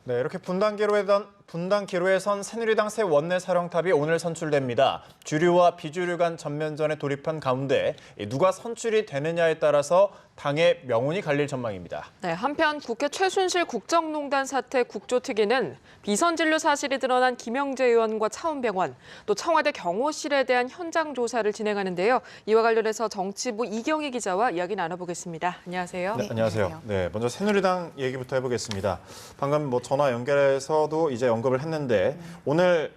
네, 이렇게 분당 기로에 선 새누리당 새 원내사령탑이 오늘 선출됩니다. 주류와 비주류 간 전면전에 돌입한 가운데 누가 선출이 되느냐에 따라서 당의 명운이 갈릴 전망입니다. 네, 한편 국회 최순실 국정농단 사태 국조특위는 비선 진료 사실이 드러난 김영재 의원과 차은병원, 또 청와대 경호실에 대한 현장 조사를 진행하는데요. 이와 관련해서 정치부 이경희 기자와 이야기 나눠보겠습니다. 안녕하세요. 네, 안녕하세요. 네, 먼저 새누리당 얘기부터 해보겠습니다. 방금 전화 연결해서도 이제 언급을 했는데 오늘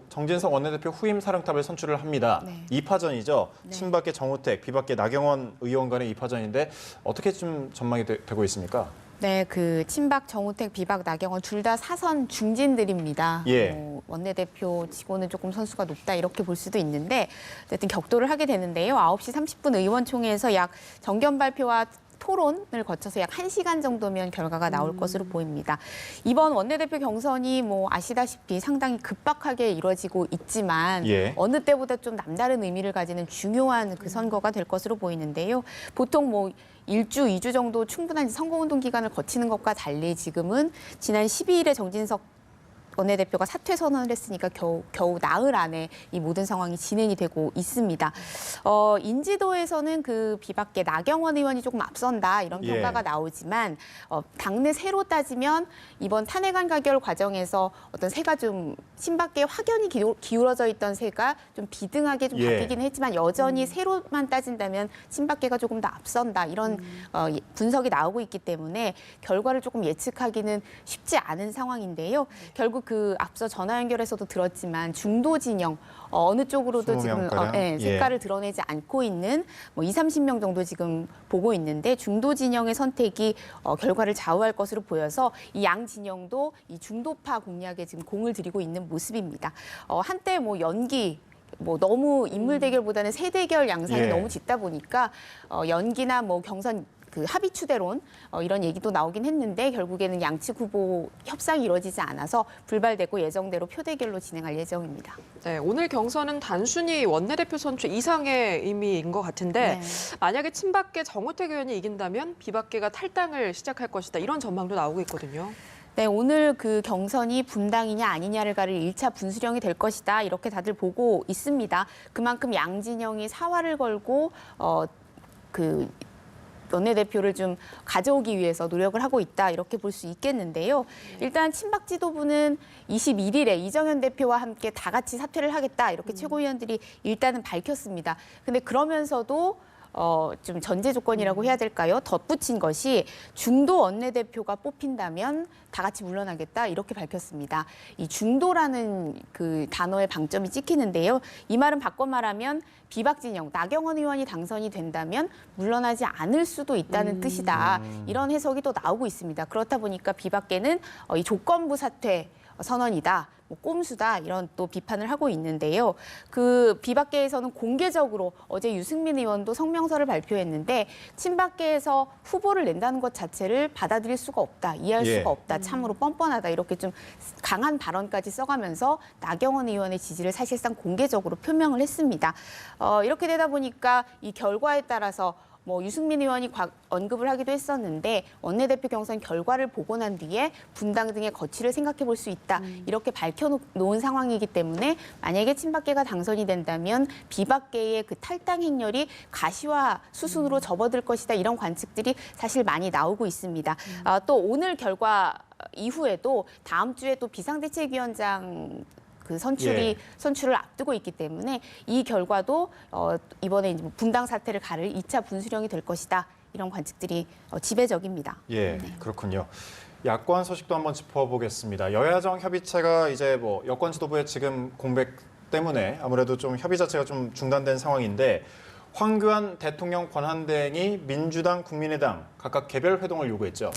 정진석 원내대표 후임 사령탑을 선출을 합니다. 네. 2파전이죠. 네. 친박계 정우택, 비박계 나경원 의원 간의 2파전인데 어떻게 좀 전망이 되고 있습니까? 네, 친박 정우택, 비박 나경원 둘 다 사선 중진들입니다. 예. 원내대표 치고는 조금 선수가 높다 이렇게 볼 수도 있는데 어쨌든 격돌을 하게 되는데요. 9시 30분 의원총회에서 약 정견 발표와 토론을 거쳐서 약 1시간 정도면 결과가 나올 것으로 보입니다. 이번 원내대표 경선이 아시다시피 상당히 급박하게 이루어지고 있지만 예. 어느 때보다 좀 남다른 의미를 가지는 중요한 선거가 될 것으로 보이는데요. 보통 1주, 2주 정도 충분한 선거운동 기간을 거치는 것과 달리 지금은 지난 12일에 정진석 원내대표가 사퇴 선언을 했으니까 겨우 나흘 안에 이 모든 상황이 진행이 되고 있습니다. 인지도에서는 비박계 나경원 의원이 조금 앞선다 이런 평가가 나오지만 당내 세로 따지면 이번 탄핵안 가결 과정에서 어떤 세가 좀 친박계에 확연히 기울어져 있던 세가 좀 비등하게 좀 바뀌긴 했지만 여전히 세로만 따진다면 친박계가 조금 더 앞선다 이런 분석이 나오고 있기 때문에 결과를 조금 예측하기는 쉽지 않은 상황인데요. 결국 앞서 전화 연결에서도 들었지만 중도 진영 어느 쪽으로도 지금 색깔을 드러내지 않고 있는 20-30명 정도 지금 보고 있는데 중도 진영의 선택이 결과를 좌우할 것으로 보여서 이 양 진영도 이 중도파 공략에 지금 공을 들이고 있는 모습입니다. 한때 연기 너무 인물 대결보다는 세 대결 양상이 너무 짙다 보니까 연기나 경선 합의 추대론 이런 얘기도 나오긴 했는데 결국에는 양측 후보 협상이 이루어지지 않아서 불발되고 예정대로 표대결로 진행할 예정입니다. 네, 오늘 경선은 단순히 원내대표 선출 이상의 의미인 것 같은데 만약에 친박계 정우택 의원이 이긴다면 비박계가 탈당을 시작할 것이다 이런 전망도 나오고 있거든요. 네, 오늘 경선이 분당이냐 아니냐를 가를 1차 분수령이 될 것이다 이렇게 다들 보고 있습니다. 그만큼 양 진영이 사활을 걸고 원내대표를 좀 가져오기 위해서 노력을 하고 있다 이렇게 볼 수 있겠는데요. 일단 친박 지도부는 21일에 이정현 대표와 함께 다 같이 사퇴를 하겠다 이렇게 최고위원들이 일단은 밝혔습니다. 근데 그러면서도 좀 전제 조건이라고 해야 될까요? 덧붙인 것이 중도 원내대표가 뽑힌다면 다 같이 물러나겠다 이렇게 밝혔습니다. 이 중도라는 단어의 방점이 찍히는데요. 이 말은 바꿔 말하면 비박 진영, 나경원 의원이 당선이 된다면 물러나지 않을 수도 있다는 뜻이다. 이런 해석이 또 나오고 있습니다. 그렇다 보니까 비박계는 이 조건부 사퇴 선언이다. 꼼수다 이런 또 비판을 하고 있는데요. 비박계에서는 공개적으로 어제 유승민 의원도 성명서를 발표했는데 친박계에서 후보를 낸다는 것 자체를 받아들일 수가 없다, 이해할 수가 없다, 참으로 뻔뻔하다 이렇게 좀 강한 발언까지 써가면서 나경원 의원의 지지를 사실상 공개적으로 표명을 했습니다. 이렇게 되다 보니까 이 결과에 따라서 유승민 의원이 언급을 하기도 했었는데 원내대표 경선 결과를 보고 난 뒤에 분당 등의 거취를 생각해 볼 수 있다. 이렇게 밝혀놓은 상황이기 때문에 만약에 친박계가 당선이 된다면 비박계의 탈당 행렬이 가시화 수순으로 접어들 것이다. 이런 관측들이 사실 많이 나오고 있습니다. 또 오늘 결과 이후에도 다음 주에 또 비상대책위원장 선출을 앞두고 있기 때문에 이 결과도 이번에 분당 사태를 가를 2차 분수령이 될 것이다. 이런 관측들이 지배적입니다. 그렇군요. 야권 소식도 한번 짚어보겠습니다. 여야정 협의체가 이제 여권 지도부의 지금 공백 때문에 아무래도 좀 협의 자체가 좀 중단된 상황인데 황교안 대통령 권한대행이 민주당, 국민의당 각각 개별 회동을 요구했죠.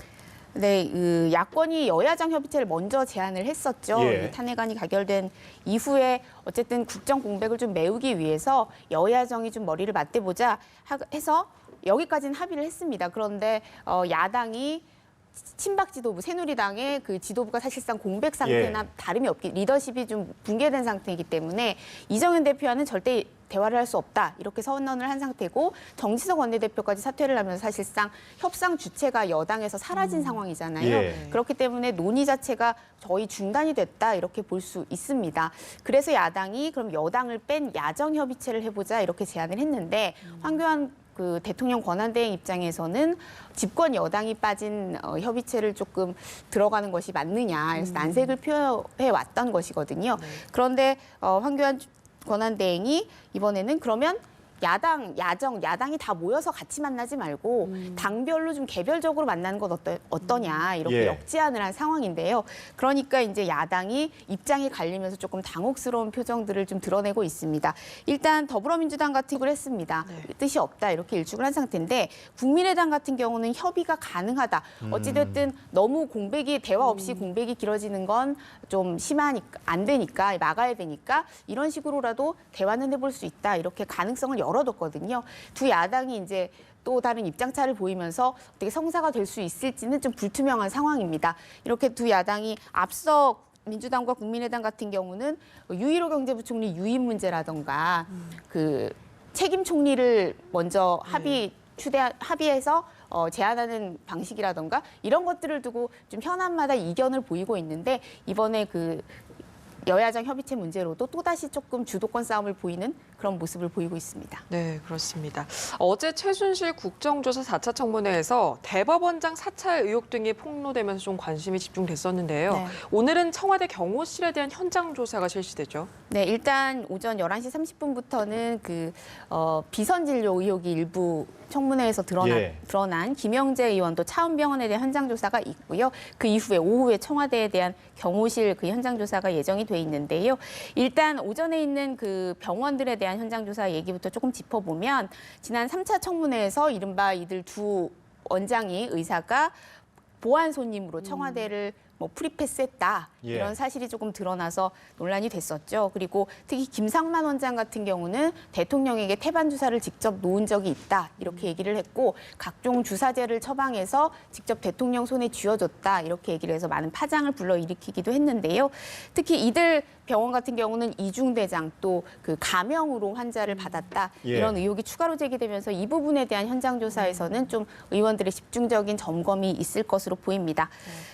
네, 야권이 여야정 협의체를 먼저 제안을 했었죠. 탄핵안이 가결된 이후에 어쨌든 국정 공백을 좀 메우기 위해서 여야정이 좀 머리를 맞대보자 해서 여기까지는 합의를 했습니다. 그런데 야당이 친박 지도부 새누리당의 그 지도부가 사실상 공백 상태나 예. 다름이 없기 리더십이 좀 붕괴된 상태이기 때문에 이정현 대표와는 절대 대화를 할 수 없다 이렇게 선언을 한 상태고 정치석 원내대표까지 사퇴를 하면서 사실상 협상 주체가 여당에서 사라진 상황이잖아요. 예. 그렇기 때문에 논의 자체가 거의 중단이 됐다 이렇게 볼 수 있습니다. 그래서 야당이 그럼 여당을 뺀 야정 협의체를 해보자 이렇게 제안을 했는데 황교안 그 대통령 권한대행 입장에서는 집권 여당이 빠진 협의체를 조금 들어가는 것이 맞느냐 해서 난색을 표해 왔던 것이거든요. 그런데 황교안 권한대행이 이번에는 그러면 야당, 야정, 야당이 다 모여서 같이 만나지 말고 당별로 좀 개별적으로 만나는 건 어떠냐 이렇게 예. 역제안을 한 상황인데요. 그러니까 이제 야당이 입장이 갈리면서 조금 당혹스러운 표정들을 좀 드러내고 있습니다. 일단 더불어민주당 같은 걸 했습니다. 뜻이 없다 이렇게 일축을 한 상태인데 국민의당 같은 경우는 협의가 가능하다. 어찌됐든 너무 공백이 대화 없이 공백이 길어지는 건 좀 심하니까 안 되니까 막아야 되니까 이런 식으로라도 대화는 해볼 수 있다. 이렇게 가능성을 열어뒀거든요. 두 야당이 이제 또 다른 입장차를 보이면서 어떻게 성사가 될 수 있을지는 좀 불투명한 상황입니다. 이렇게 두 야당이 앞서 민주당과 국민의당 같은 경우는 유일호 경제부총리 유임 문제라던가 그 책임 총리를 먼저 합의해서 제안하는 방식이라던가 이런 것들을 두고 좀 현안마다 이견을 보이고 있는데 이번에 그 여야정 협의체 문제로도 또다시 조금 주도권 싸움을 보이는 그런 모습을 보이고 있습니다. 네, 그렇습니다. 어제 최순실 국정조사 4차 청문회에서 대법원장 사찰 의혹 등이 폭로되면서 좀 관심이 집중됐었는데요. 네. 오늘은 청와대 경호실에 대한 현장 조사가 실시되죠. 네, 일단 오전 11시 30분부터는 그 비선 진료 의혹이 일부 청문회에서 드러난 김영재 의원도 차은병원에 대한 현장 조사가 있고요. 그 이후에 오후에 청와대에 대한 경호실 그 현장 조사가 예정이 돼 있는데요. 일단 오전에 있는 그 병원들에 대한 현장 조사 얘기부터 조금 짚어보면 지난 3차 청문회에서 이른바 이들 두 원장이 의사가 보안 손님으로 청와대를 뭐 프리패스했다 예. 이런 사실이 조금 드러나서 논란이 됐었죠. 그리고 특히 김상만 원장 같은 경우는 대통령에게 태반 주사를 직접 놓은 적이 있다 이렇게 얘기를 했고 각종 주사제를 처방해서 직접 대통령 손에 쥐어줬다 이렇게 얘기를 해서 많은 파장을 불러일으키기도 했는데요. 특히 이들 병원 같은 경우는 이중대장 또 그 감염으로 환자를 받았다 예. 이런 의혹이 추가로 제기되면서 이 부분에 대한 현장 조사에서는 좀 의원들의 집중적인 점검이 있을 것으로 보입니다.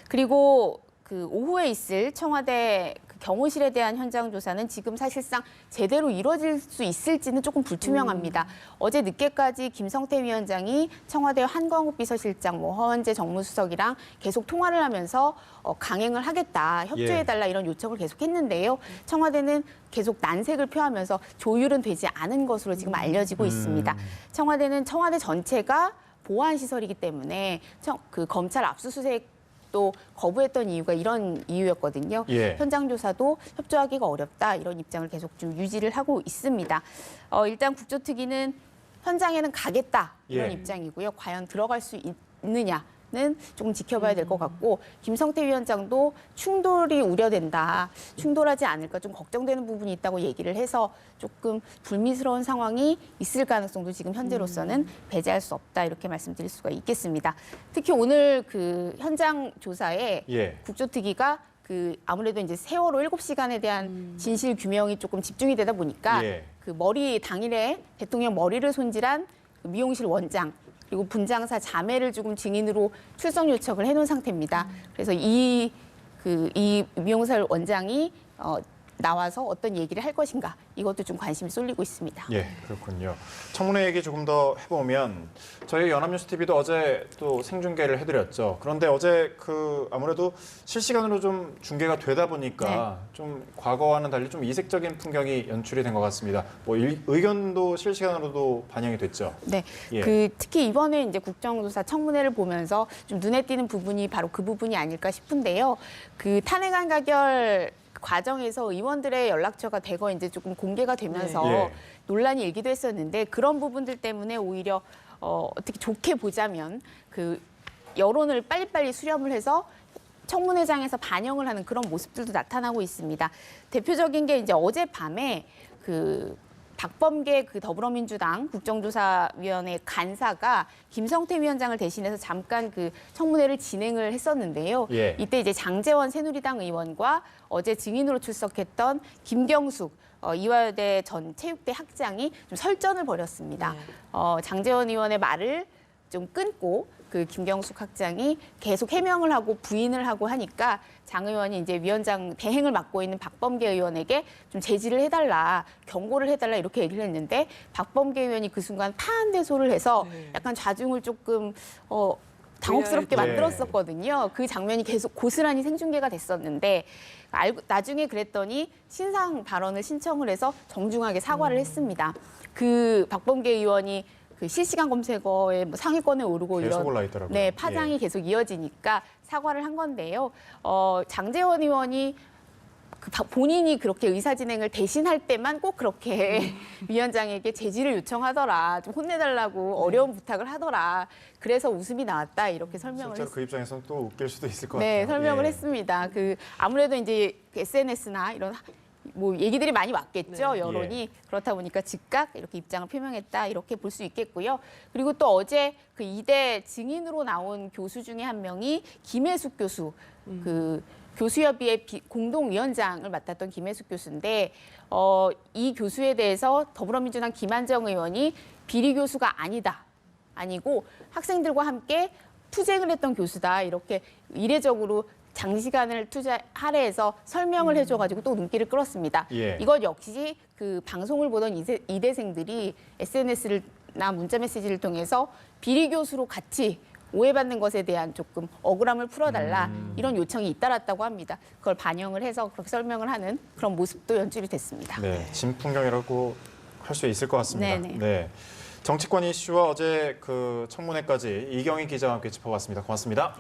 그리고 그 오후에 있을 청와대 그 경호실에 대한 현장 조사는 지금 사실상 제대로 이루어질 수 있을지는 조금 불투명합니다. 어제 늦게까지 김성태 위원장이 청와대 한광욱 비서실장, 허은재 정무수석이랑 계속 통화를 하면서 강행을 하겠다, 협조해달라 이런 요청을 계속했는데요. 청와대는 계속 난색을 표하면서 조율은 되지 않은 것으로 지금 알려지고 있습니다. 청와대는 청와대 전체가 보안 시설이기 때문에 그 검찰 압수수색 또 거부했던 이유가 이런 이유였거든요. 예. 현장 조사도 협조하기가 어렵다 이런 입장을 계속 좀 유지를 하고 있습니다. 일단 국조특위는 현장에는 가겠다 이런 예. 입장이고요. 과연 들어갈 수 있느냐는 조금 지켜봐야 될 것 같고 김성태 위원장도 충돌이 우려된다. 충돌하지 않을까 좀 걱정되는 부분이 있다고 얘기를 해서 조금 불미스러운 상황이 있을 가능성도 지금 현재로서는 배제할 수 없다 이렇게 말씀드릴 수가 있겠습니다. 특히 오늘 그 현장 조사에 예. 국조특위가 그 아무래도 이제 세월호 7시간에 대한 진실 규명이 조금 집중이 되다 보니까 예. 그 머리 당일에 대통령 머리를 손질한 그 미용실 원장 그리고 분장사 자매를 조금 증인으로 출석 요청을 해놓은 상태입니다. 그래서 이 미용실 원장이 나와서 어떤 얘기를 할 것인가 이것도 좀 관심이 쏠리고 있습니다. 예, 그렇군요. 청문회 얘기 조금 더 해보면 저희 연합뉴스 TV도 어제 또 생중계를 해드렸죠. 그런데 어제 그 아무래도 실시간으로 좀 중계가 되다 보니까 좀 과거와는 달리 좀 이색적인 풍경이 연출이 된 것 같습니다. 뭐 의견도 실시간으로도 반영이 됐죠. 네, 예. 그 특히 이번에 이제 국정조사 청문회를 보면서 좀 눈에 띄는 부분이 바로 그 부분이 아닐까 싶은데요. 그 탄핵안 가결 과정에서 의원들의 연락처가 대거 이제 조금 공개가 되면서 예. 논란이 일기도 했었는데 그런 부분들 때문에 오히려 어떻게 좋게 보자면 그 여론을 빨리빨리 수렴을 해서 청문회장에서 반영을 하는 그런 모습들도 나타나고 있습니다. 대표적인 게 이제 어젯밤에 그 박범계 그 더불어민주당 국정조사위원회 간사가 김성태 위원장을 대신해서 잠깐 그 청문회를 진행을 했었는데요. 예. 이때 이제 장제원 새누리당 의원과 어제 증인으로 출석했던 김경숙 이화여대 전 체육대 학장이 좀 설전을 벌였습니다. 장제원 의원의 말을 좀 끊고 그 김경숙 학장이 계속 해명을 하고 부인을 하고 하니까 장 의원이 이제 위원장 대행을 맡고 있는 박범계 의원에게 좀 제지를 해달라, 경고를 해달라 이렇게 얘기를 했는데 박범계 의원이 그 순간 파한대소를 해서 약간 좌중을 조금 당혹스럽게 네. 만들었었거든요. 그 장면이 계속 고스란히 생중계가 됐었는데 나중에 그랬더니 신상 발언을 신청을 해서 정중하게 사과를 했습니다. 그 박범계 의원이 그 실시간 검색어에 뭐 상위권에 오르고 계속 이런 올라 있더라고요. 네, 파장이 예. 계속 이어지니까 사과를 한 건데요. 장제원 의원이 본인이 그렇게 의사 진행을 대신할 때만 꼭 그렇게 위원장에게 제지를 요청하더라, 좀 혼내달라고 어려운 부탁을 하더라. 그래서 웃음이 나왔다 이렇게 설명을 실제로 그 입장에서는 또 웃길 수도 있을 것 네, 같아요. 설명을 예. 했습니다. 그 아무래도 이제 SNS나 이런 뭐 얘기들이 많이 왔겠죠. 네. 여론이 그렇다 보니까 즉각 이렇게 입장을 표명했다 이렇게 볼 수 있겠고요. 그리고 또 어제 그 이대 증인으로 나온 교수 중에 한 명이 김혜숙 교수, 그 교수협의회 공동위원장을 맡았던 김혜숙 교수인데 이 교수에 대해서 더불어민주당 김한정 의원이 비리 교수가 아니고 학생들과 함께 투쟁을 했던 교수다 이렇게 이례적으로 장시간을 할애해서 설명을 해줘가지고 또 눈길을 끌었습니다. 예. 이것 역시 그 방송을 보던 이대생들이 SNS나 문자메시지를 통해서 비리 교수로 같이 오해받는 것에 대한 조금 억울함을 풀어달라 이런 요청이 잇따랐다고 합니다. 그걸 반영을 해서 그렇게 설명을 하는 그런 모습도 연출이 됐습니다. 네, 진풍경이라고 할 수 있을 것 같습니다. 네네. 네. 정치권 이슈와 어제 그 청문회까지 이경희 기자와 함께 짚어봤습니다. 고맙습니다.